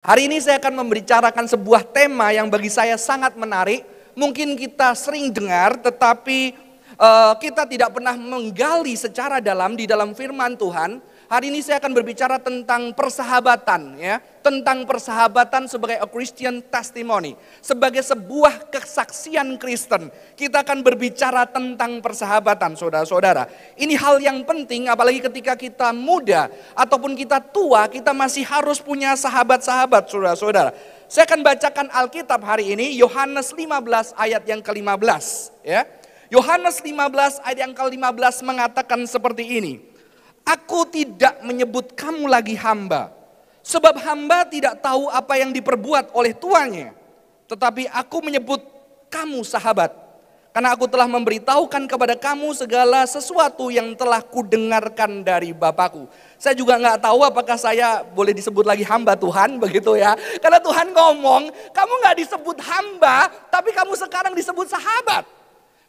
Hari ini saya akan membicarakan sebuah tema yang bagi saya sangat menarik. Mungkin kita sering dengar, tetapi kita tidak pernah menggali secara dalam di dalam firman Tuhan. Hari ini saya akan berbicara tentang persahabatan, ya, tentang persahabatan sebagai a Christian testimony, sebagai sebuah kesaksian Kristen. Kita akan berbicara tentang persahabatan, saudara-saudara. Ini hal yang penting, apalagi ketika kita muda ataupun kita tua, kita masih harus punya sahabat-sahabat, saudara-saudara. Saya akan bacakan Alkitab hari ini, Yohanes 15 ayat yang ke-15, ya. Yohanes 15 ayat yang ke-15 mengatakan seperti ini. Aku tidak menyebut kamu lagi hamba, sebab hamba tidak tahu apa yang diperbuat oleh tuannya. Tetapi aku menyebut kamu sahabat, karena aku telah memberitahukan kepada kamu segala sesuatu yang telah kudengarkan dari Bapakku. Saya juga nggak tahu apakah saya boleh disebut lagi hamba Tuhan, begitu ya. Karena Tuhan ngomong, kamu nggak disebut hamba, tapi kamu sekarang disebut sahabat.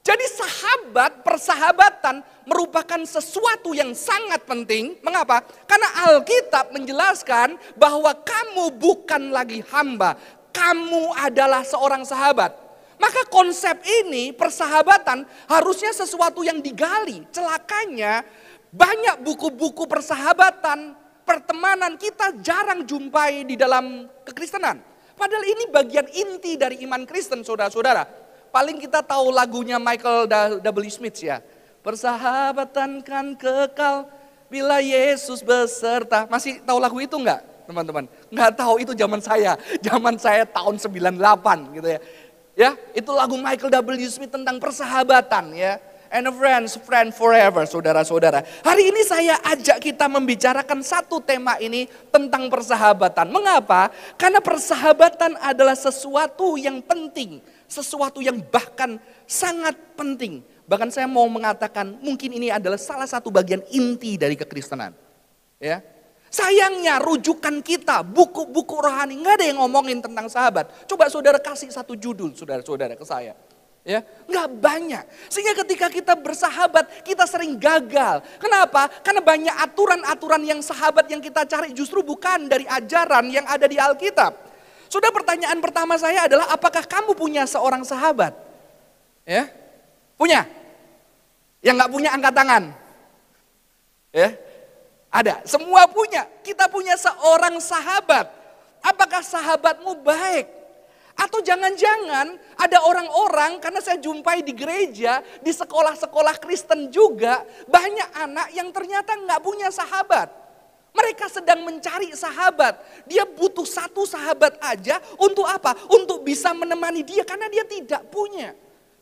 Jadi sahabat, persahabatan merupakan sesuatu yang sangat penting. Mengapa? Karena Alkitab menjelaskan bahwa kamu bukan lagi hamba, kamu adalah seorang sahabat. Maka konsep ini, persahabatan, harusnya sesuatu yang digali. Celakanya banyak buku-buku persahabatan, pertemanan kita jarang jumpai di dalam kekristenan. Padahal ini bagian inti dari iman Kristen, saudara-saudara. Paling kita tahu lagunya Michael W. Smith ya. Persahabatan kan kekal bila Yesus beserta. Masih tahu lagu itu enggak teman-teman? Enggak tahu, itu zaman saya. Zaman saya tahun 98 gitu ya. Ya, itu lagu Michael W. Smith tentang persahabatan ya. And a friend forever, saudara-saudara. Hari ini saya ajak kita membicarakan satu tema ini tentang persahabatan. Mengapa? Karena persahabatan adalah sesuatu yang penting. Sesuatu yang bahkan sangat penting. Bahkan saya mau mengatakan mungkin ini adalah salah satu bagian inti dari kekristenan. Ya. Sayangnya rujukan kita, buku-buku rohani, nggak ada yang ngomongin tentang sahabat. Coba saudara kasih satu judul saudara-saudara ke saya. Ya, nggak banyak. Sehingga ketika kita bersahabat, kita sering gagal. Kenapa? Karena banyak aturan-aturan yang sahabat yang kita cari justru bukan dari ajaran yang ada di Alkitab. Sudah, pertanyaan pertama saya adalah apakah kamu punya seorang sahabat? Ya, punya? Yang nggak punya angkat tangan. Ya, ada. Semua punya. Kita punya seorang sahabat. Apakah sahabatmu baik? Atau jangan-jangan ada orang-orang, karena saya jumpai di gereja, di sekolah-sekolah Kristen juga, banyak anak yang ternyata nggak punya sahabat. Mereka sedang mencari sahabat. Dia butuh satu sahabat aja untuk apa? Untuk bisa menemani dia karena dia tidak punya.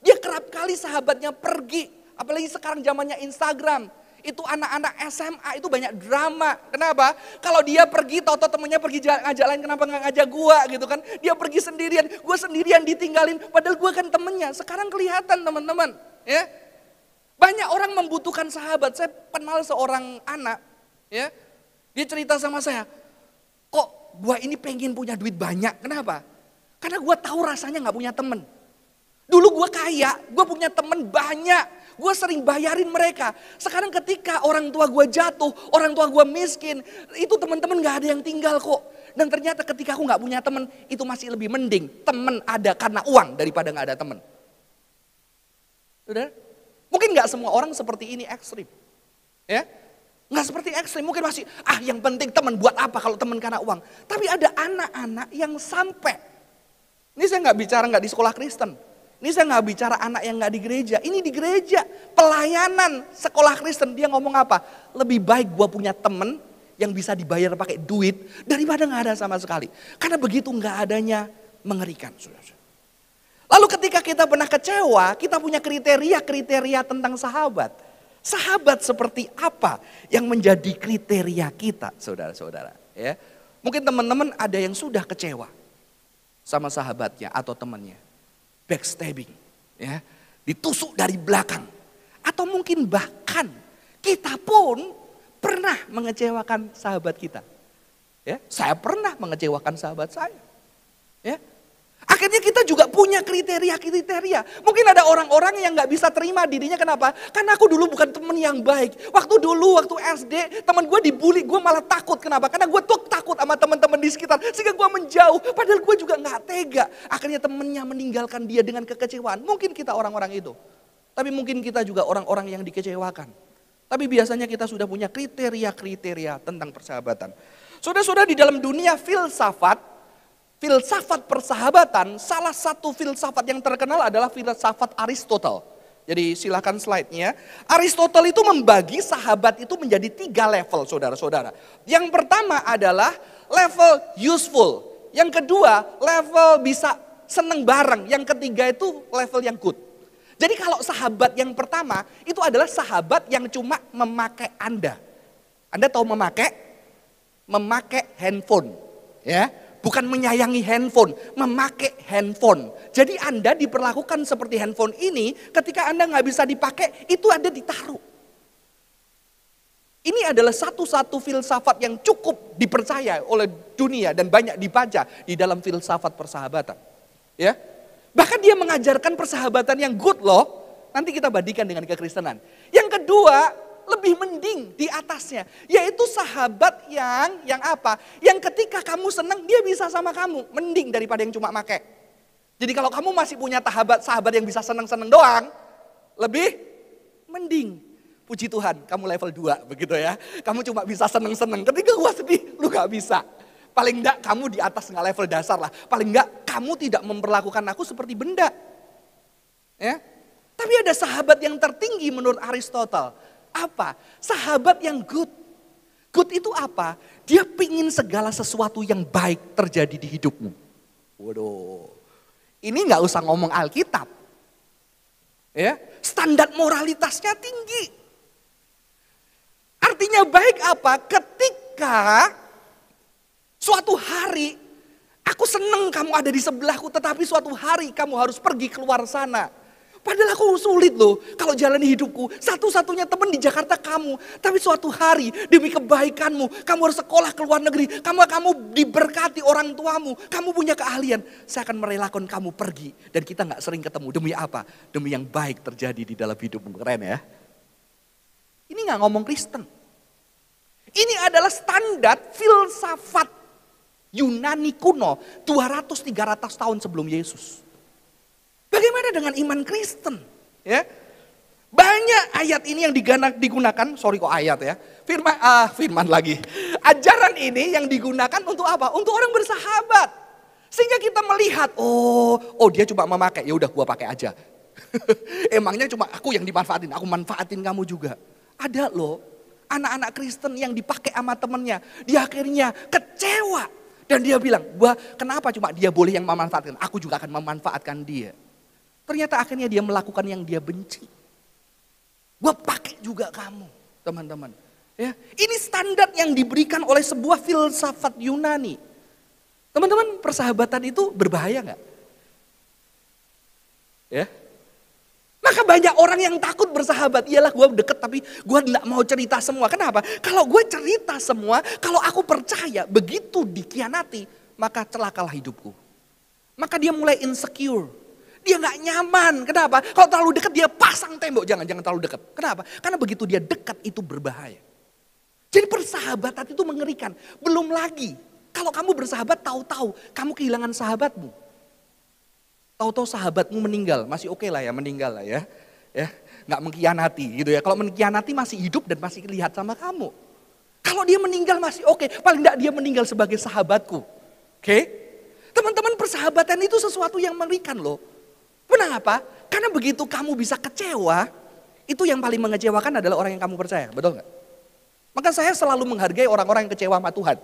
Dia kerap kali sahabatnya pergi. Apalagi sekarang zamannya Instagram. Itu anak-anak SMA itu banyak drama. Kenapa? Kalau dia pergi, tahu-tahu temennya pergi ngajak lain, kenapa nggak ngajak gua gitu kan? Dia pergi sendirian, gua sendirian ditinggalin. Padahal gua kan temennya. Sekarang kelihatan teman-teman. Ya, banyak orang membutuhkan sahabat. Saya kenal seorang anak. Ya, dia cerita sama saya, kok gua ini pengen punya duit banyak. Kenapa? Karena gua tahu rasanya nggak punya temen. Dulu gua kaya, gua punya temen banyak. Gue sering bayarin mereka. Sekarang ketika orang tua gue jatuh, orang tua gue miskin, itu teman-teman gak ada yang tinggal kok. Dan ternyata ketika aku gak punya teman, itu masih lebih mending. Teman ada karena uang daripada gak ada teman. Saudara, mungkin gak semua orang seperti ini ekstrim. Ya, gak seperti ekstrim, mungkin masih, yang penting teman buat apa kalau teman karena uang. Tapi ada anak-anak yang sampai, ini saya gak bicara gak di sekolah Kristen. Ini saya nggak bicara anak yang nggak di gereja. Ini di gereja, pelayanan sekolah Kristen. Dia ngomong apa? Lebih baik gue punya temen yang bisa dibayar pakai duit daripada nggak ada sama sekali. Karena begitu nggak adanya mengerikan. Lalu ketika kita pernah kecewa, kita punya kriteria-kriteria tentang sahabat. Sahabat seperti apa yang menjadi kriteria kita, saudara-saudara? Ya, mungkin teman-teman ada yang sudah kecewa sama sahabatnya atau temannya. Backstabbing, ya, ditusuk dari belakang, atau mungkin bahkan kita pun pernah mengecewakan sahabat kita. Ya, saya pernah mengecewakan sahabat saya. Ya, Akhirnya kita juga punya kriteria-kriteria. Mungkin ada orang-orang yang gak bisa terima dirinya, kenapa? Karena aku dulu bukan teman yang baik. Waktu SD, teman gue dibully, gue malah takut. Kenapa? Karena gue tuh takut sama teman-teman di sekitar. Sehingga gue menjauh, padahal gue juga gak tega. Akhirnya temennya meninggalkan dia dengan kekecewaan. Mungkin kita orang-orang itu. Tapi mungkin kita juga orang-orang yang dikecewakan. Tapi biasanya kita sudah punya kriteria-kriteria tentang persahabatan. Saudara-saudara, di dalam dunia filsafat persahabatan, salah satu filsafat yang terkenal adalah filsafat Aristotle. Jadi silakan slide-nya. Aristotle itu membagi sahabat itu menjadi 3 level, saudara-saudara. Yang pertama adalah level useful. Yang kedua level bisa seneng bareng. Yang ketiga itu level yang good. Jadi kalau sahabat yang pertama itu adalah sahabat yang cuma memakai Anda. Anda tahu memakai? Memakai handphone. Ya. Bukan menyayangi handphone, memakai handphone. Jadi Anda diperlakukan seperti handphone ini, ketika Anda nggak bisa dipakai, itu Anda ditaruh. Ini adalah satu-satu filsafat yang cukup dipercaya oleh dunia dan banyak dibaca di dalam filsafat persahabatan. Ya, bahkan dia mengajarkan persahabatan yang good loh. Nanti kita bandingkan dengan kekristenan. Yang kedua, lebih mending di atasnya, yaitu sahabat yang apa? Yang ketika kamu senang dia bisa sama kamu, mending daripada yang cuma make. Jadi kalau kamu masih punya sahabat yang bisa senang-senang doang, lebih mending. Puji Tuhan, kamu level 2 begitu ya. Kamu cuma bisa senang-senang. Ketika gua sedih, lu gak bisa. Paling enggak kamu di atas nggak level dasar lah. Paling enggak kamu tidak memperlakukan aku seperti benda. Ya. Tapi ada sahabat yang tertinggi menurut Aristotle. Apa? Sahabat yang good. Good itu apa? Dia pingin segala sesuatu yang baik terjadi di hidupmu. Waduh. Ini nggak usah ngomong Alkitab. Ya, standar moralitasnya tinggi. Artinya baik apa? Ketika suatu hari aku senang kamu ada di sebelahku, tetapi suatu hari kamu harus pergi keluar sana. Padahal aku sulit loh kalau jalani hidupku. Satu-satunya teman di Jakarta kamu. Tapi suatu hari demi kebaikanmu, kamu harus sekolah ke luar negeri. Kamu diberkati orang tuamu. Kamu punya keahlian. Saya akan merelakan kamu pergi. Dan kita gak sering ketemu. Demi apa? Demi yang baik terjadi di dalam hidupmu. Keren ya. Ini gak ngomong Kristen. Ini adalah standar filsafat Yunani kuno 200-300 tahun sebelum Yesus. Bagaimana dengan iman Kristen? Ya, banyak ayat ini yang digunakan, sorry kok ayat ya, firman lagi. Ajaran ini yang digunakan untuk apa? Untuk orang bersahabat. Sehingga kita melihat, oh dia cuma memakai, ya udah gua pakai aja. Emangnya cuma aku yang dimanfaatin, aku manfaatin kamu juga. Ada loh, anak-anak Kristen yang dipakai sama temennya, dia akhirnya kecewa. Dan dia bilang, kenapa cuma dia boleh yang memanfaatkan, aku juga akan memanfaatkan dia. Ternyata akhirnya dia melakukan yang dia benci. Gue pakai juga kamu, teman-teman. Ya, ini standar yang diberikan oleh sebuah filsafat Yunani. Teman-teman, persahabatan itu berbahaya nggak? Ya, maka banyak orang yang takut bersahabat. Iyalah gue deket tapi gue nggak mau cerita semua. Kenapa? Kalau gue cerita semua, kalau aku percaya begitu dikhianati, maka celakalah hidupku. Maka dia mulai insecure. Dia gak nyaman. Kenapa? Kalau terlalu dekat dia pasang tembok. Jangan terlalu dekat. Kenapa? Karena begitu dia dekat itu berbahaya. Jadi persahabatan itu mengerikan. Belum lagi. Kalau kamu bersahabat tahu-tahu kamu kehilangan sahabatmu. Tahu-tahu sahabatmu meninggal. Masih oke lah ya meninggal lah ya. Gak mengkhianati gitu ya. Kalau mengkhianati masih hidup dan masih lihat sama kamu. Kalau dia meninggal masih oke. Paling gak dia meninggal sebagai sahabatku. Oke? Teman-teman, persahabatan itu sesuatu yang mengerikan loh. Kenapa? Karena begitu kamu bisa kecewa, itu yang paling mengecewakan adalah orang yang kamu percaya. Betul gak? Maka saya selalu menghargai orang-orang yang kecewa sama Tuhan.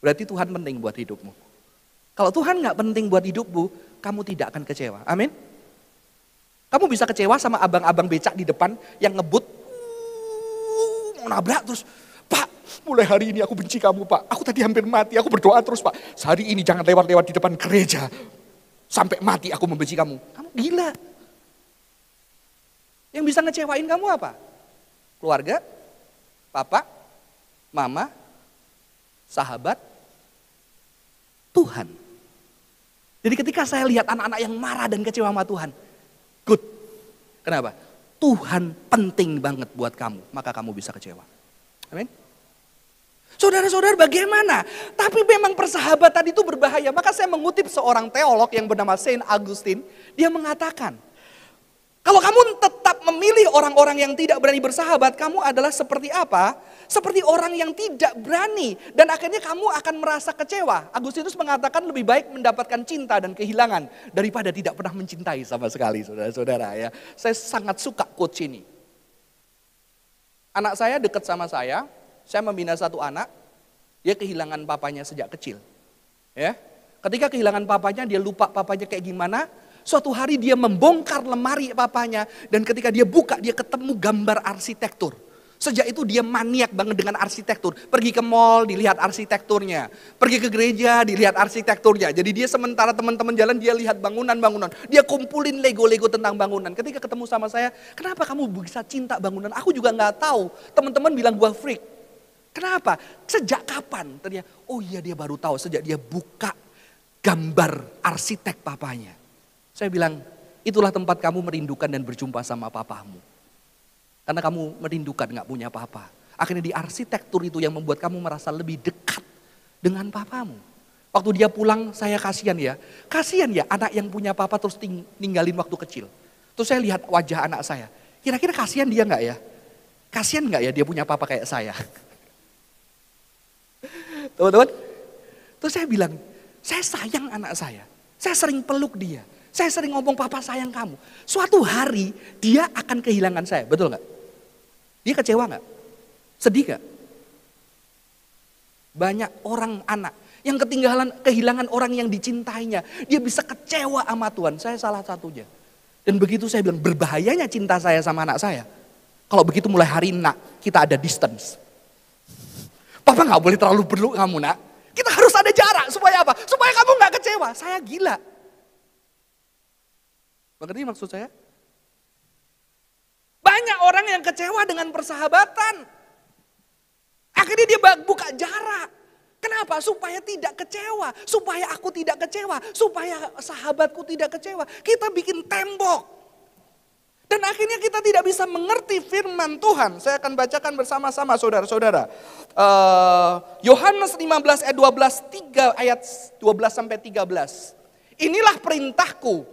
Berarti Tuhan penting buat hidupmu. Kalau Tuhan gak penting buat hidupmu, kamu tidak akan kecewa. Amin? Kamu bisa kecewa sama abang-abang becak di depan yang ngebut, mau nabrak terus, Pak, mulai hari ini aku benci kamu Pak. Aku tadi hampir mati, aku berdoa terus Pak. Sehari ini jangan lewat-lewat di depan gereja. Sampai mati aku membenci kamu. Kamu gila. Yang bisa ngecewain kamu apa? Keluarga, papa, mama, sahabat, Tuhan. Jadi ketika saya lihat anak-anak yang marah dan kecewa sama Tuhan, good. Kenapa? Tuhan penting banget buat kamu, maka kamu bisa kecewa. Amin. Saudara-saudara bagaimana? Tapi memang persahabatan itu berbahaya. Maka saya mengutip seorang teolog yang bernama Saint Augustine. Dia mengatakan, kalau kamu tetap memilih orang-orang yang tidak berani bersahabat, kamu adalah seperti apa? Seperti orang yang tidak berani. Dan akhirnya kamu akan merasa kecewa. Agustinus mengatakan lebih baik mendapatkan cinta dan kehilangan daripada tidak pernah mencintai sama sekali, saudara-saudara ya. Saya sangat suka quotes ini. Anak saya dekat sama saya membina satu anak, dia kehilangan papanya sejak kecil. Ya, ketika kehilangan papanya, dia lupa papanya kayak gimana. Suatu hari dia membongkar lemari papanya, dan ketika dia buka, dia ketemu gambar arsitektur. Sejak itu dia maniak banget dengan arsitektur. Pergi ke mall, dilihat arsitekturnya. Pergi ke gereja, dilihat arsitekturnya. Jadi dia sementara teman-teman jalan, dia lihat bangunan-bangunan. Dia kumpulin Lego-Lego tentang bangunan. Ketika ketemu sama saya, kenapa kamu bisa cinta bangunan? Aku juga nggak tahu. Teman-teman bilang gua freak. Kenapa? Sejak kapan? Ternyata, oh iya dia baru tahu sejak dia buka gambar arsitek papanya. Saya bilang, itulah tempat kamu merindukan dan berjumpa sama papamu. Karena kamu merindukan gak punya papa. Akhirnya di arsitektur itu yang membuat kamu merasa lebih dekat dengan papamu. Waktu dia pulang, saya kasihan ya. Kasihan ya anak yang punya papa terus ninggalin waktu kecil. Terus saya lihat wajah anak saya. Kira-kira kasihan dia gak ya? Kasihan gak ya dia punya papa kayak saya? Teman-teman, terus saya bilang, saya sayang anak saya. Saya sering peluk dia. Saya sering ngomong papa sayang kamu. Suatu hari dia akan kehilangan saya, betul gak? Dia kecewa gak? Sedih gak? Banyak orang anak yang kehilangan orang yang dicintainya. Dia bisa kecewa sama Tuhan, saya salah satunya. Dan begitu saya bilang, berbahayanya cinta saya sama anak saya. Kalau begitu mulai hari ini nak, kita ada distance. Papa gak boleh terlalu peluk kamu nak. Kita harus ada jarak, supaya apa? Supaya kamu gak kecewa, saya gila. Mengerti maksud saya? Banyak orang yang kecewa dengan persahabatan. Akhirnya dia buka jarak. Kenapa? Supaya tidak kecewa. Supaya aku tidak kecewa. Supaya sahabatku tidak kecewa. Kita bikin tembok. Dan akhirnya kita tidak bisa mengerti firman Tuhan. Saya akan bacakan bersama-sama saudara-saudara. Yohanes 15 ayat 12, ayat 12 sampai 13. Inilah perintahku,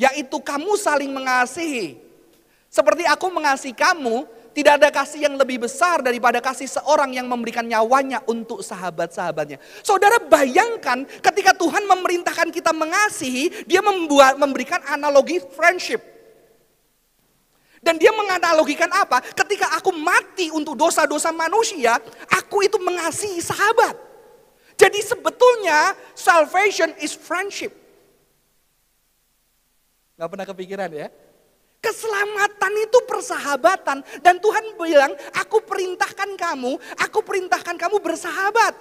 yaitu kamu saling mengasihi. Seperti aku mengasihi kamu, tidak ada kasih yang lebih besar daripada kasih seorang yang memberikan nyawanya untuk sahabat-sahabatnya. Saudara bayangkan ketika Tuhan memerintahkan kita mengasihi, dia memberikan analogi friendship. Dan dia menganalogikan apa? Ketika aku mati untuk dosa-dosa manusia, aku itu mengasihi sahabat. Jadi sebetulnya salvation is friendship. Gak pernah kepikiran ya? Keselamatan itu persahabatan. Dan Tuhan bilang, aku perintahkan kamu bersahabat.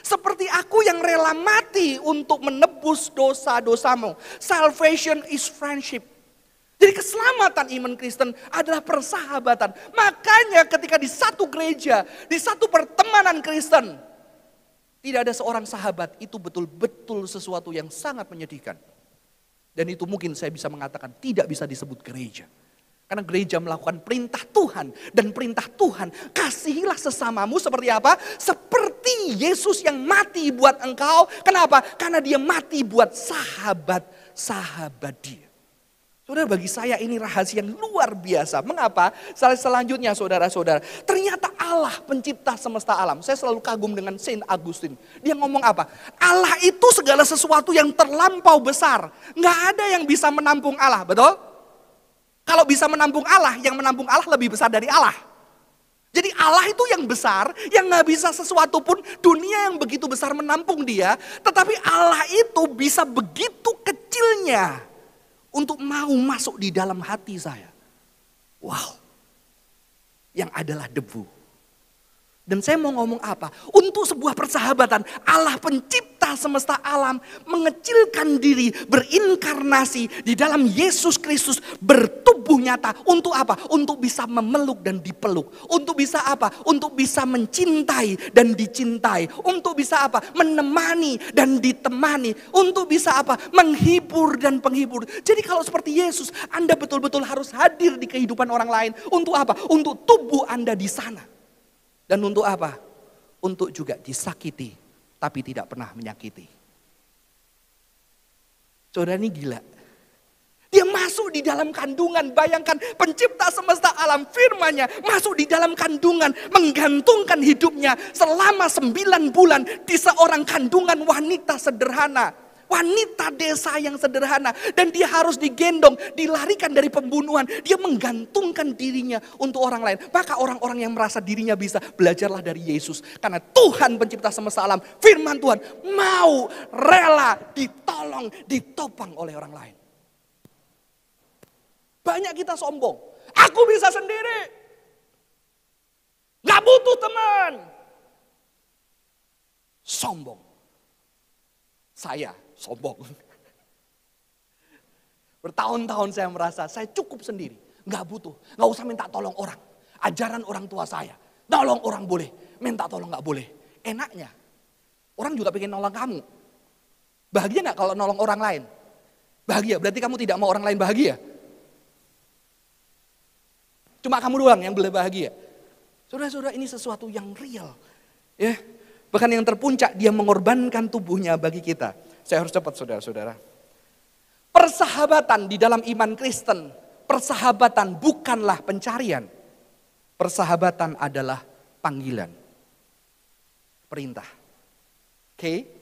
Seperti aku yang rela mati untuk menebus dosa-dosamu. Salvation is friendship. Jadi keselamatan iman Kristen adalah persahabatan. Makanya ketika di satu gereja, di satu pertemanan Kristen, tidak ada seorang sahabat, itu betul-betul sesuatu yang sangat menyedihkan. Dan itu mungkin saya bisa mengatakan tidak bisa disebut gereja. Karena gereja melakukan perintah Tuhan. Dan perintah Tuhan, kasihilah sesamamu seperti apa? Seperti Yesus yang mati buat engkau. Kenapa? Karena dia mati buat sahabat-sahabat dia. Saudara, bagi saya ini rahasia yang luar biasa. Mengapa? Selanjutnya saudara-saudara, ternyata Allah pencipta semesta alam. Saya selalu kagum dengan Saint Augustine. Dia ngomong apa? Allah itu segala sesuatu yang terlampau besar. Nggak ada yang bisa menampung Allah, betul? Kalau bisa menampung Allah, yang menampung Allah lebih besar dari Allah. Jadi Allah itu yang besar, yang nggak bisa sesuatu pun dunia yang begitu besar menampung dia. Tetapi Allah itu bisa begitu kecilnya untuk mau masuk di dalam hati saya. Wow. Yang adalah debu. Dan saya mau ngomong apa? Untuk sebuah persahabatan, Allah pencipta pencipta semesta alam, mengecilkan diri, berinkarnasi di dalam Yesus Kristus, bertubuh nyata. Untuk apa? Untuk bisa memeluk dan dipeluk. Untuk bisa apa? Untuk bisa mencintai dan dicintai. Untuk bisa apa? Menemani dan ditemani. Untuk bisa apa? Menghibur dan penghibur. Jadi kalau seperti Yesus, Anda betul-betul harus hadir di kehidupan orang lain. Untuk apa? Untuk tubuh Anda di sana. Dan untuk apa? Untuk juga disakiti, tapi tidak pernah menyakiti. Saudara, ini gila. Dia masuk di dalam kandungan, bayangkan pencipta semesta alam, firman-Nya masuk di dalam kandungan, menggantungkan hidupnya selama 9 bulan di seorang kandungan wanita sederhana. Wanita desa yang sederhana. Dan dia harus digendong, dilarikan dari pembunuhan. Dia menggantungkan dirinya untuk orang lain. Maka orang-orang yang merasa dirinya bisa, belajarlah dari Yesus. Karena Tuhan pencipta semesta alam, firman Tuhan mau rela ditolong, ditopang oleh orang lain. Banyak kita sombong. Aku bisa sendiri. Gak butuh teman. Sombong. Saya sombong. Bertahun-tahun saya merasa saya cukup sendiri. Gak butuh. Gak usah minta tolong orang. Ajaran orang tua saya. Nolong orang boleh. Minta tolong gak boleh. Enaknya. Orang juga pengen nolong kamu. Bahagia gak kalau nolong orang lain? Bahagia. Berarti kamu tidak mau orang lain bahagia. Cuma kamu doang yang boleh bahagia. Saudara-saudara, ini sesuatu yang real. Ya. Bahkan yang terpuncak, dia mengorbankan tubuhnya bagi kita. Saya harus cepat, saudara-saudara. Persahabatan di dalam iman Kristen. Persahabatan bukanlah pencarian. Persahabatan adalah panggilan. Perintah. Oke?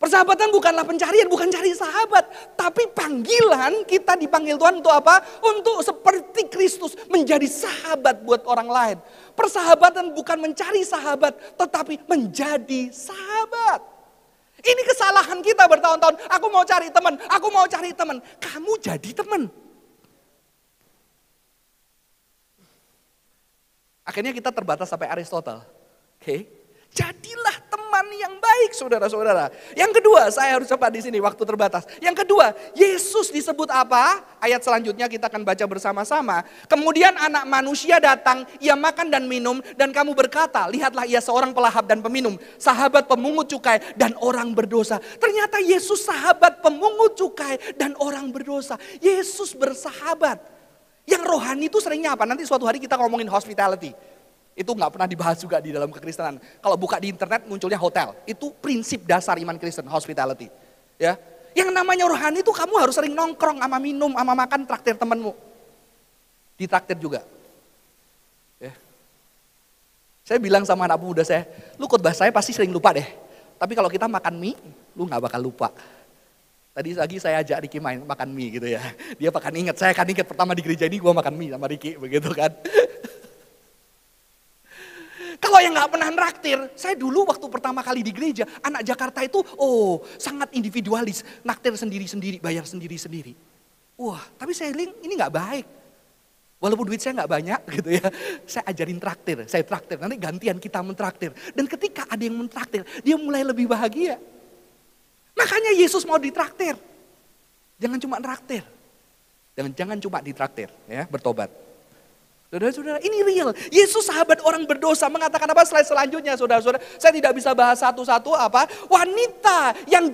Persahabatan bukanlah pencarian, bukan cari sahabat. Tapi panggilan, kita dipanggil Tuhan untuk apa? Untuk seperti Kristus menjadi sahabat buat orang lain. Persahabatan bukan mencari sahabat, tetapi menjadi sahabat. Ini kesalahan kita bertahun-tahun. Aku mau cari teman, aku mau cari teman. Kamu jadi teman. Akhirnya kita terbatas sampai Aristotle. Oke? Jadilah teman yang baik, saudara-saudara. Yang kedua, saya harus cepat di sini, waktu terbatas. Yang kedua, Yesus disebut apa? Ayat selanjutnya kita akan baca bersama-sama. Kemudian anak manusia datang, ia makan dan minum, dan kamu berkata, lihatlah ia seorang pelahap dan peminum, sahabat pemungut cukai dan orang berdosa. Ternyata Yesus sahabat pemungut cukai dan orang berdosa. Yesus bersahabat. Yang rohani itu seringnya apa? Nanti suatu hari kita ngomongin hospitality. Itu nggak pernah dibahas juga di dalam kekristenan. Kalau buka di internet munculnya hotel. Itu prinsip dasar iman Kristen, hospitality. Ya, yang namanya rohani itu kamu harus sering nongkrong sama minum, sama makan, traktir temenmu. Ditraktir juga. Ya. Saya bilang sama anak muda saya, lu khotbah saya pasti sering lupa deh. Tapi kalau kita makan mie, lu nggak bakal lupa. Tadi pagi saya ajak Ricky main makan mie gitu ya. Dia akan ingat, saya akan ingat pertama di gereja ini gue makan mie sama Ricky begitu kan. Kalau yang gak pernah nraktir, saya dulu waktu pertama kali di gereja, anak Jakarta itu sangat individualis. Naktir sendiri-sendiri, bayar sendiri-sendiri. Wah, tapi saya bilang ini gak baik. Walaupun duit saya gak banyak gitu ya, saya ajarin traktir, saya traktir. Nanti gantian kita mentraktir. Dan ketika ada yang mentraktir, dia mulai lebih bahagia. Makanya Yesus mau ditraktir. Jangan cuma traktir. Jangan cuma ditraktir, ya, bertobat. Saudara-saudara, ini real. Yesus sahabat orang berdosa mengatakan apa slide selanjutnya, saudara-saudara. Saya tidak bisa bahas satu-satu apa. Wanita yang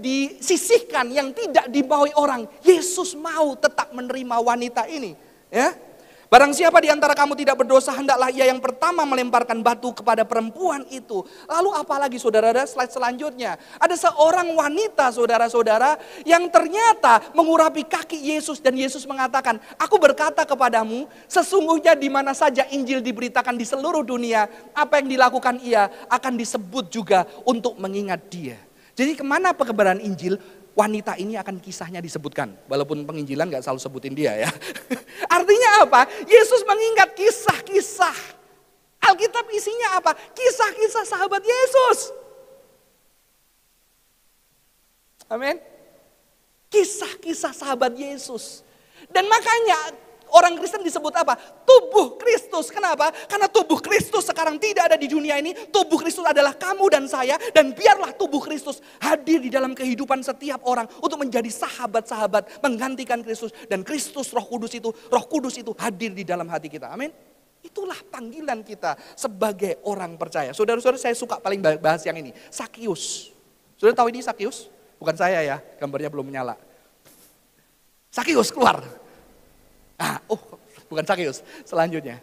disisihkan, yang tidak dibawahi orang. Yesus mau tetap menerima wanita ini. Ya. Barang siapa di antara kamu tidak berdosa, hendaklah ia yang pertama melemparkan batu kepada perempuan itu. Lalu apalagi saudara-saudara, slide selanjutnya. Ada seorang wanita saudara-saudara yang ternyata mengurapi kaki Yesus. Dan Yesus mengatakan, aku berkata kepadamu, sesungguhnya di mana saja Injil diberitakan di seluruh dunia, apa yang dilakukan ia akan disebut juga untuk mengingat dia. Jadi kemana penyebaran Injil? Wanita ini akan kisahnya disebutkan. Walaupun penginjilan gak selalu sebutin dia ya. Artinya apa? Yesus mengingat kisah-kisah. Alkitab isinya apa? Kisah-kisah sahabat Yesus. Amin. Kisah-kisah sahabat Yesus. Dan makanya Orang Kristen disebut apa? Tubuh Kristus. Kenapa? Karena tubuh Kristus sekarang tidak ada di dunia ini. Tubuh Kristus adalah kamu dan saya. Dan biarlah tubuh Kristus hadir di dalam kehidupan setiap orang. Untuk menjadi sahabat-sahabat menggantikan Kristus. Dan Kristus Roh Kudus itu hadir di dalam hati kita. Amin. Itulah panggilan kita sebagai orang percaya. Saudara-saudara, saya suka paling bahas yang ini. Sakius. Saudara tahu ini Sakius? Bukan saya ya, gambarnya belum menyala. Sakius keluar. Bukan Sakius. Selanjutnya.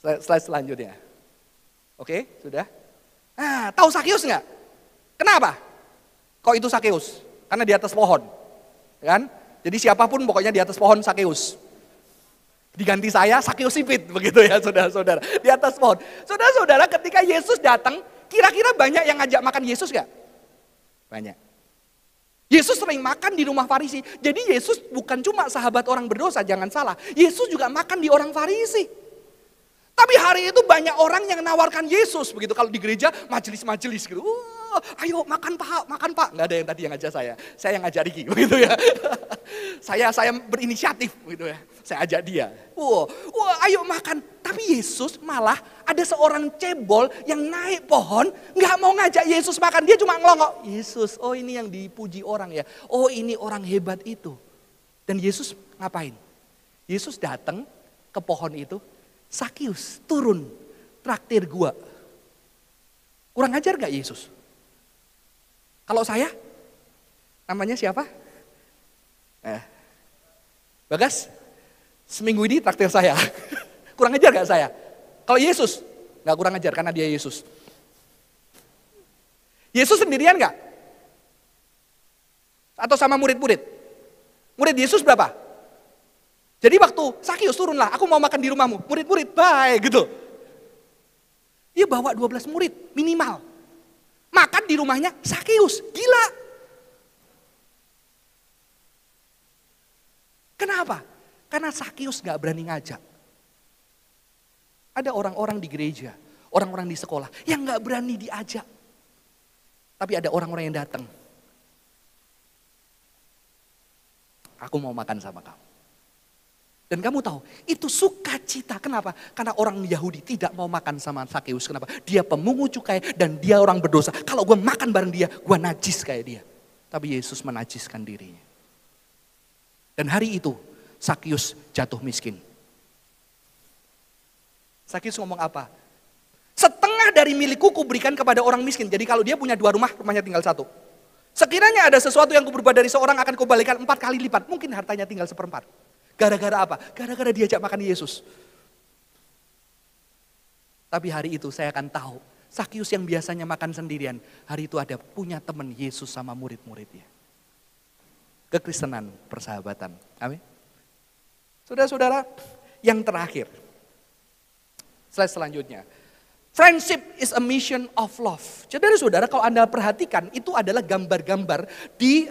Slide selanjutnya. Oke, sudah. Tahu Sakius nggak? Kenapa? Kok itu Sakius? Karena di atas pohon. Kan? Jadi siapapun pokoknya di atas pohon Sakius. Diganti saya Sakius sipit. Begitu ya saudara-saudara. Di atas pohon. Saudara-saudara, ketika Yesus datang, kira-kira banyak yang ngajak makan Yesus nggak? Banyak. Yesus sering makan di rumah Farisi. Jadi Yesus bukan cuma sahabat orang berdosa, jangan salah. Yesus juga makan di orang Farisi. Tapi hari itu banyak orang yang nawarkan Yesus. Begitu kalau di gereja majelis-majelis gitu. Ayo makan pak. Nggak ada yang tadi yang ngajak saya. Saya yang ngajak Riki begitu ya. Saya berinisiatif begitu ya. Saya ajak dia. Ayo makan. Tapi Yesus malah ada seorang cebol yang naik pohon. Nggak mau ngajak Yesus makan. Dia cuma ngelongok. Yesus, ini yang dipuji orang ya. Ini orang hebat itu. Dan Yesus ngapain? Yesus datang ke pohon itu. Sakius turun, traktir gua. Kurang ajar gak Yesus? Kalau saya, namanya siapa? Bagas, seminggu ini traktir saya. Kurang ajar gak saya? Kalau Yesus, gak kurang ajar karena dia Yesus. Yesus sendirian gak? Atau sama murid-murid? Murid Yesus berapa? Jadi waktu Sakius turunlah, aku mau makan di rumahmu. Murid-murid, bye gitu. Dia bawa 12 murid minimal. Makan di rumahnya Sakius, gila. Kenapa? Karena Sakius gak berani ngajak. Ada orang-orang di gereja, orang-orang di sekolah yang gak berani diajak. Tapi ada orang-orang yang datang. Aku mau makan sama kamu. Dan kamu tahu, itu sukacita. Kenapa? Karena orang Yahudi tidak mau makan sama Sakius. Kenapa? Dia pemungut cukai dan dia orang berdosa. Kalau gue makan bareng dia, gue najis kayak dia. Tapi Yesus menajiskan dirinya. Dan hari itu, Sakius jatuh miskin. Sakius ngomong apa? Setengah dari milikku kuberikan kepada orang miskin. Jadi kalau dia punya 2 rumah, rumahnya tinggal 1. Sekiranya ada sesuatu yang kuberubah dari seorang akan kubalikan 4 kali lipat. Mungkin hartanya tinggal 1/4. Gara-gara apa? Gara-gara diajak makan Yesus. Tapi hari itu saya akan tahu, Sakius yang biasanya makan sendirian, hari itu ada punya teman Yesus sama murid-muridnya. Kekristenan, persahabatan. Amin. Saudara-saudara, yang terakhir. Slide selanjutnya. Friendship is a mission of love. Saudara-saudara, kalau Anda perhatikan, itu adalah gambar-gambar di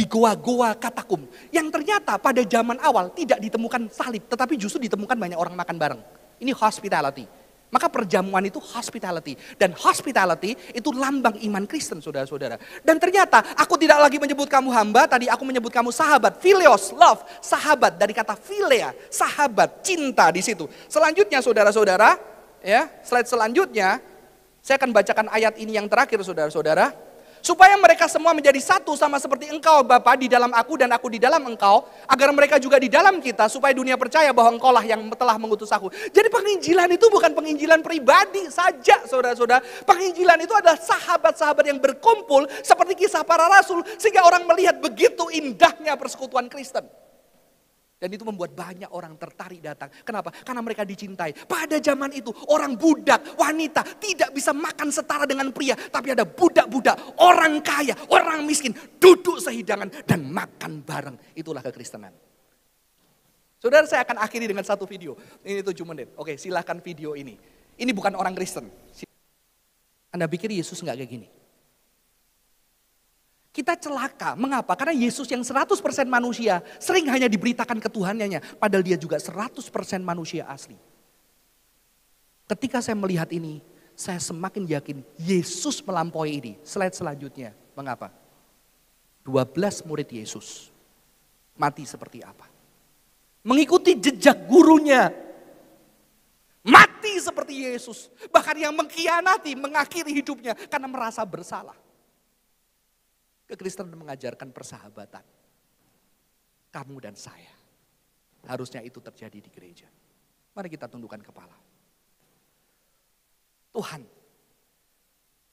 goa-goa katakum. Yang ternyata pada zaman awal tidak ditemukan salib, tetapi justru ditemukan banyak orang makan bareng. Ini hospitality. Maka perjamuan itu hospitality. Dan hospitality itu lambang iman Kristen, saudara-saudara. Dan ternyata aku tidak lagi menyebut kamu hamba, tadi aku menyebut kamu sahabat. Philios, love, sahabat. Dari kata philea, sahabat, cinta di situ. Selanjutnya saudara-saudara, ya, slide selanjutnya, saya akan bacakan ayat ini yang terakhir saudara-saudara. Supaya mereka semua menjadi satu sama seperti engkau Bapa di dalam aku dan aku di dalam engkau. Agar mereka juga di dalam kita supaya dunia percaya bahwa engkau lah yang telah mengutus aku. Jadi penginjilan itu bukan penginjilan pribadi saja saudara-saudara. Penginjilan itu adalah sahabat-sahabat yang berkumpul seperti kisah para rasul. Sehingga orang melihat begitu indahnya persekutuan Kristen. Dan itu membuat banyak orang tertarik datang. Kenapa? Karena mereka dicintai. Pada zaman itu orang budak, wanita tidak bisa makan setara dengan pria. Tapi ada budak-budak, orang kaya, orang miskin duduk sehidangan dan makan bareng. Itulah kekristenan. Saudara, saya akan akhiri dengan satu video. Ini 7 menit. Oke, silahkan video ini. Ini bukan orang Kristen. Anda pikir Yesus nggak kayak gini? Kita celaka. Mengapa? Karena Yesus yang 100% manusia sering hanya diberitakan ketuhanannya. Padahal dia juga 100% manusia asli. Ketika saya melihat ini, saya semakin yakin Yesus melampaui ini. Slide selanjutnya. Mengapa? 12 murid Yesus mati seperti apa? Mengikuti jejak gurunya. Mati seperti Yesus. Bahkan yang mengkhianati, mengakhiri hidupnya karena merasa bersalah. Kekristenan mengajarkan persahabatan. Kamu dan saya. Harusnya itu terjadi di gereja. Mari kita tundukkan kepala. Tuhan,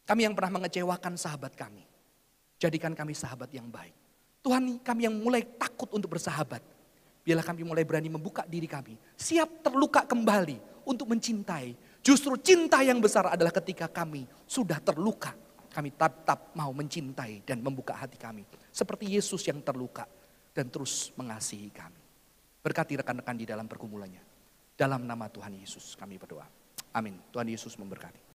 kami yang pernah mengecewakan sahabat kami, jadikan kami sahabat yang baik. Tuhan, kami yang mulai takut untuk bersahabat, biarlah kami mulai berani membuka diri kami, siap terluka kembali untuk mencintai. Justru cinta yang besar adalah ketika kami sudah terluka, kami tetap mau mencintai dan membuka hati kami. Seperti Yesus yang terluka dan terus mengasihi kami. Berkati rekan-rekan di dalam pergumulannya. Dalam nama Tuhan Yesus kami berdoa. Amin. Tuhan Yesus memberkati.